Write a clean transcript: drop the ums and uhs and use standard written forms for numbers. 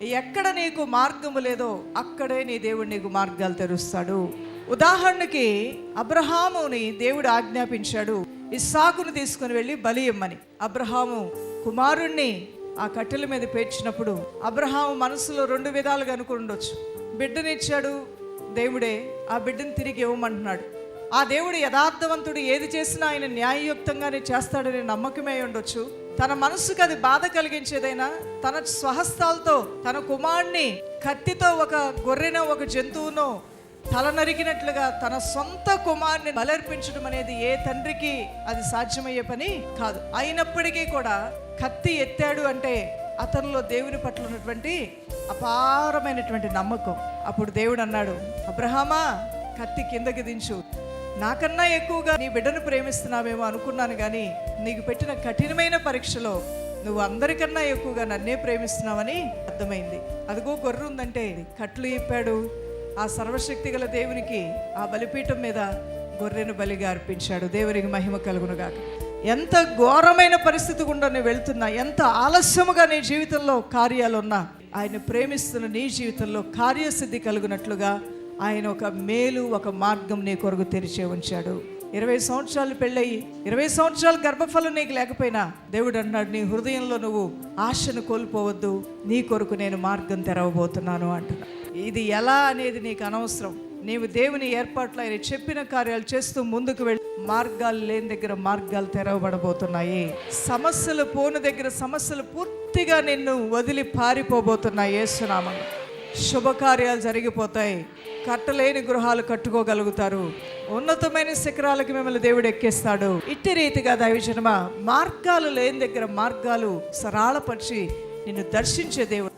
ఎక్కడ నీకు మార్గము లేదో అక్కడే నీ దేవుడు నీకు మార్గాలు తెరుస్తాడు. ఉదాహరణకి అబ్రహాముని దేవుడు ఆజ్ఞాపించాడు, ఇస్సాకును తీసుకుని వెళ్ళి బలి ఇమ్మని. అబ్రహాము కుమారుణ్ణి ఆ కట్టెల మీద పేర్చినప్పుడు అబ్రహాము మనసులో 2 విధాలుగా అనుకుని ఉండొచ్చు. బిడ్డనిచ్చాడు దేవుడే, ఆ బిడ్డను తిరిగి ఇవ్వమంటున్నాడు. ఆ దేవుడు యథార్థవంతుడు, ఏది చేసినా ఆయన న్యాయయుక్తంగానే చేస్తాడనే నమ్మకమే ఉండొచ్చు. తన మనసుకు అది బాధ కలిగించేదైనా తన స్వహస్తాలతో తన కుమారుణ్ణి కత్తితో ఒక గొర్రెనో ఒక జంతువునో తల నరికినట్లుగా తన సొంత కుమారుని బలర్పించడం అనేది ఏ తండ్రికి అది సాధ్యమయ్యే పని కాదు. అయినప్పటికీ కూడా కత్తి ఎత్తాడు అంటే అతనిలో దేవుని పట్ల ఉన్నటువంటి అపారమైనటువంటి నమ్మకం. అప్పుడు దేవుడు అన్నాడు, అబ్రహామా కత్తి కిందకి దించు, నాకన్నా ఎక్కువగా నీ బిడ్డను ప్రేమిస్తున్నావేమో అనుకున్నాను, కానీ నీకు పెట్టిన కఠినమైన పరీక్షలో నువ్వు అందరికన్నా ఎక్కువగా నన్నే ప్రేమిస్తున్నావని అర్థమైంది. అదిగో గొర్రె ఉందంటే కట్లు ఇప్పాడు. ఆ సర్వశక్తి గల దేవునికి ఆ బలిపీఠం మీద గొర్రెను బలిగా అర్పించాడు. దేవునికి మహిమ కలుగునుగాక. ఎంత ఘోరమైన పరిస్థితి గుండా నువ్వు వెళ్తున్నా, ఎంత ఆలస్యముగా నీ జీవితంలో కార్యాలున్నా, ఆయన ప్రేమిస్తున్న నీ జీవితంలో కార్యసిద్ధి కలుగునట్లుగా ఆయన ఒక మేలు, ఒక మార్గం నీ కొరకు తెరిచే ఉంచాడు. 20 సంవత్సరాలు పెళ్ళయి 20 సంవత్సరాలు గర్భఫలం నీకు లేకపోయినా దేవుడు అన్నాడు, నీ హృదయంలో నువ్వు ఆశను కోల్పోవద్దు, నీ కొరకు నేను మార్గం తెరవబోతున్నాను అంటున్నా. ఇది ఎలా అనేది నీకు అనవసరం. నీవు దేవుని ఏర్పాట్లు ఆయన చెప్పిన కార్యాలు చేస్తూ ముందుకు వెళ్ళి మార్గాలు లేని దగ్గర మార్గాలు తెరవబడబోతున్నాయి. సమస్యలు పోని దగ్గర సమస్యలు పూర్తిగా నిన్ను వదిలి పారిపోబోతున్నాయి. యేసునామములో శుభకార్యాలు జరిగిపోతాయి. కట్టలేని గృహాలు కట్టుకోగలుగుతారు. ఉన్నతమైన శిఖరాలకి మిమ్మల్ని దేవుడు ఎక్కిస్తాడు. ఇట్టి రీతిగా దైవజనమా, మార్గాలు లేని దగ్గర మార్గాలు సరళపరిచి నిన్ను దర్శించే దేవుడు.